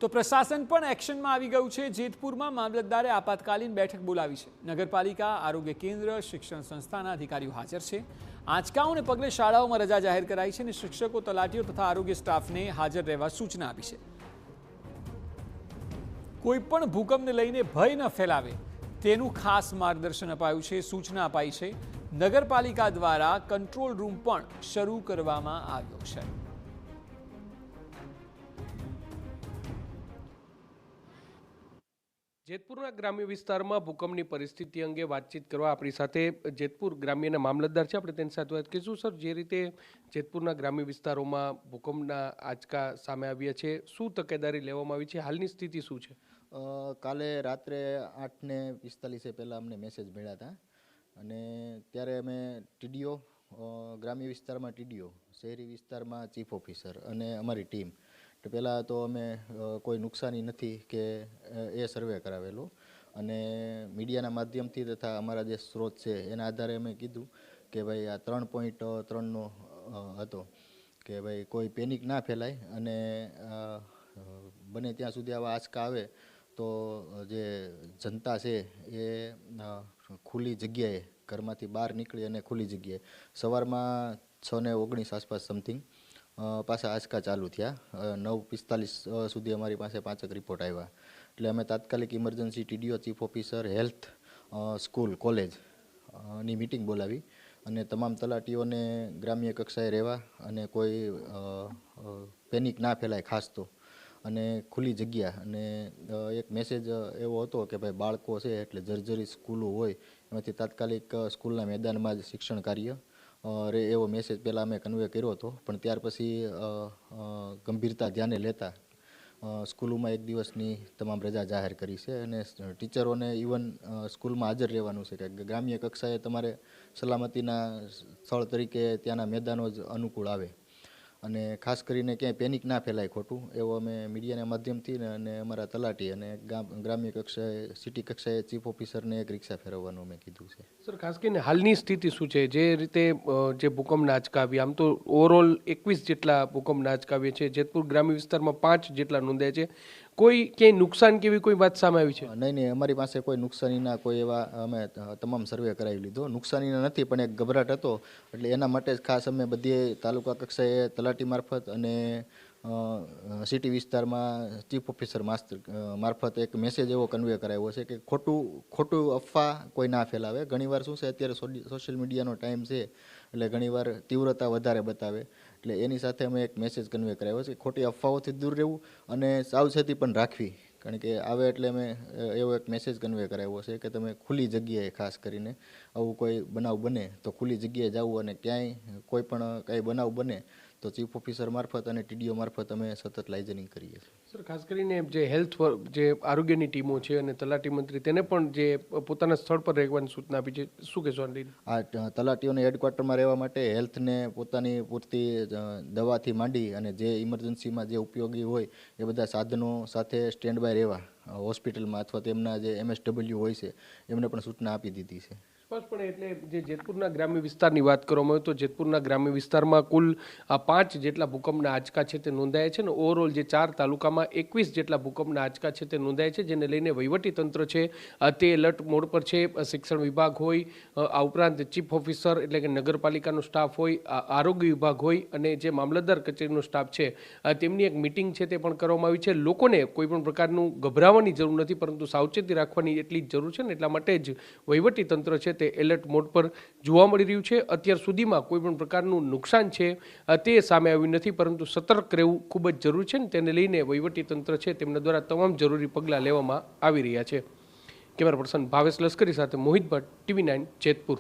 તો પ્રશાસન પણ એક્શનમાં આવી ગયું છે। જેતપુરમાં મામલતદારે આપાતકાલીન બેઠક બોલાવી છે। નગરપાલિકા, આરોગ્ય કેન્દ્ર, શિક્ષણ સંસ્થાના અધિકારીઓ હાજર છે। આંચકાઓને પગલે શાળાઓમાં રજા જાહેર કરાઈ છે અને શિક્ષકો, તલાટીઓ તથા આરોગ્ય સ્ટાફને હાજર રહેવા સૂચના આપી છે। કોઈપણ ભૂકંપને લઈને ભય ન ફેલાવે તેનું ખાસ માર્ગદર્શન અપાયું છે, સૂચના અપાઈ છે। નગરપાલિકા દ્વારા કંટ્રોલ રૂમ પણ શરૂ કરવામાં આવ્યો છે। જેતપુરના ગ્રામ્ય વિસ્તારમાં ભૂકંપની પરિસ્થિતિ અંગે વાતચીત કરવા આપણી સાથે જેતપુર ગ્રામ્યના મામલતદાર છે। આપણે તેની સાથે વાત કરીશું। સર, જે રીતે જેતપુરના ગ્રામ્ય વિસ્તારોમાં ભૂકંપના આંચકા સામે આવ્યા છે, શું તકેદારી લેવામાં આવી છે? હાલની સ્થિતિ શું છે? કાલે રાત્રે 8:45 પહેલાં અમને મેસેજ મળ્યા હતા અને ત્યારે અમે ટીડીઓ, ગ્રામ્ય વિસ્તારમાં ટીડીઓ, શહેરી વિસ્તારમાં ચીફ ઓફિસર અને અમારી ટીમ પહેલાં તો અમે કોઈ નુકસાની નથી કે એ સર્વે કરાવેલો અને મીડિયાના માધ્યમથી તથા અમારા જે સ્ત્રોત છે એના આધારે અમે કીધું કે ભાઈ આ 3.3નો હતો કે ભાઈ કોઈ પેનિક ના ફેલાય અને બને ત્યાં સુધી આવા આંચકા આવે તો જે જનતા છે એ ખુલ્લી જગ્યાએ ઘરમાંથી બહાર નીકળી અને ખુલ્લી જગ્યાએ સવારમાં 6:19 આસપાસ સમથિંગ પાછા આંચકા ચાલુ થયા। 9:45 સુધી અમારી પાસે 5 રિપોર્ટ આવ્યા એટલે અમે તાત્કાલિક emergency TDO, chief officer, health, school, કોલેજની મિટિંગ બોલાવી અને તમામ તલાટીઓને ગ્રામ્ય કક્ષાએ રહેવા અને કોઈ પેનિક ના ફેલાય ખાસ તો અને ખુલ્લી જગ્યા અને એક મેસેજ એવો હતો કે ભાઈ બાળકો છે એટલે જર્જરી સ્કૂલો હોય એમાંથી તાત્કાલિક સ્કૂલના મેદાનમાં જ શિક્ષણ કાર્ય રે એવો મેસેજ પહેલાં અમે કન્વે કર્યો હતો, પણ ત્યાર પછી ગંભીરતા ધ્યાને લેતા સ્કૂલોમાં 1 દિવસની તમામ રજા જાહેર કરી છે અને ટીચરોને ઇવન સ્કૂલમાં હાજર રહેવાનું છે કે ગ્રામ્ય કક્ષાએ તમારે સલામતીના સ્થળ તરીકે ત્યાંના મેદાનો જ અનુકૂળ આવે અને ખાસ કરીને ક્યાંય પેનિક ના ફેલાય ખોટું એવો અમે મીડિયાના માધ્યમથી અને અમારા તલાટી અને ગ્રામ્ય કક્ષાએ, સિટી કક્ષાએ ચીફ ઓફિસરને એક રિક્ષા ફેરવવાનું અમે કીધું છે। સર, ખાસ કરીને હાલની સ્થિતિ શું છે? જે રીતે જે ભૂકંપના આંચકા આવ્યા, આમ તો ઓવરઓલ 21 જેટલા ભૂકંપના આંચકા આવ્યા છે, જેતપુર ગ્રામ્ય વિસ્તારમાં 5 જેટલા નોંધાયા છે। કોઈ ક્યાંય નુકસાન કેવી કોઈ વાત સામે આવી છે? નહીં, અમારી પાસે કોઈ નુકસાનીના કોઈ એવા અમે તમામ સર્વે કરાવી લીધો, નુકસાનીના નથી, પણ એક ગભરાટ હતો એટલે એના માટે જ ખાસ અમે બધી તાલુકા કક્ષાએ તલાટી મારફત અને સિટી વિસ્તારમાં ચીફ ઓફિસર મારફત એક મેસેજ એવો કન્વે કરાવ્યો છે કે ખોટું અફવા કોઈ ના ફેલાવે। ઘણીવાર શું છે, અત્યારે સોશિયલ મીડિયાનો ટાઈમ છે એટલે ઘણીવાર તીવ્રતા વધારે બતાવે એટલે એની સાથે અમે એક મેસેજ કન્વે કરાવ્યો છે, ખોટી અફવાઓથી દૂર રહેવું અને સાવચેતી પણ રાખવી, કારણ કે આવે એટલે અમે એવો એક મેસેજ કન્વે કરાવ્યો છે કે તમે ખુલ્લી જગ્યાએ ખાસ કરીને આવું કોઈ બનાવ બને તો ખુલ્લી જગ્યાએ જવું અને ક્યાંય કોઈ પણ કાંઈ બનાવ બને તો ચીફ ઓફિસર મારફત અને ટીડીઓ મારફત અમે સતત લાઇઝનિંગ કરીએ છીએ। સર, ખાસ કરીને જે હેલ્થ, જે આરોગ્યની ટીમો છે અને તલાટી મંત્રી તેને પણ જે પોતાના સ્થળ પર રહેવાની સૂચના આપી છે, શું કહેશો? આ તલાટીઓને હેડક્વાર્ટરમાં રહેવા માટે હેલ્થને પોતાની પૂરતી દવાથી માંડી અને જે ઇમરજન્સીમાં જે ઉપયોગી હોય એ બધા સાધનો સાથે સ્ટેન્ડ બાય રહેવા હોસ્પિટલમાં અથવા તેમના જે MSW હોય છે એમને પણ સૂચના આપી દીધી છે। સ્પષ્ટપણે એટલે જે જેતપુરના ગ્રામ્ય વિસ્તારની વાત કરવામાં આવે તો જેતપુરના ગ્રામ્ય વિસ્તારમાં કુલ 5 જેટલા ભૂકંપના આંચકા છે તે નોંધાયા છે અને ઓવરઓલ જે 4 તાલુકામાં 21 જેટલા ભૂકંપના આંચકા છે તે નોંધાયા છે, જેને લઈને વહીવટી તંત્ર છે તે એલર્ટ મોડ પર છે। શિક્ષણ વિભાગ હોય, આ ઉપરાંત ચીફ ઓફિસર એટલે કે નગરપાલિકાનો સ્ટાફ હોય, આરોગ્ય વિભાગ હોય અને જે મામલતદાર કચેરીનો સ્ટાફ છે તેમની એક મિટિંગ છે તે પણ કરવામાં આવી છે। લોકોને કોઈ પણ પ્રકારનું ગભરાવાની જરૂર નથી, પરંતુ સાવચેતી રાખવાની એટલી જ જરૂર છે ને એટલા માટે જ વહીવટી તંત્ર છે તે એલર્ટ મોડ પર જોવા મળી રહ્યું છે। અત્યાર સુધીમાં કોઈ પણ પ્રકારનું નુકસાન છે તે સામે આવ્યું નથી, પરંતુ સતર્ક રહેવું ખૂબ જ જરૂરી છે ને તેને લઈને વહીવટી તંત્ર છે તેમના દ્વારા તમામ જરૂરી પગલાં લેવામાં આવી રહ્યા છે। કેમેરા પર્સન ભાવેશ લશ્કરી સાથે મોહિત ભટ્ટ, TV9 જેતપુર।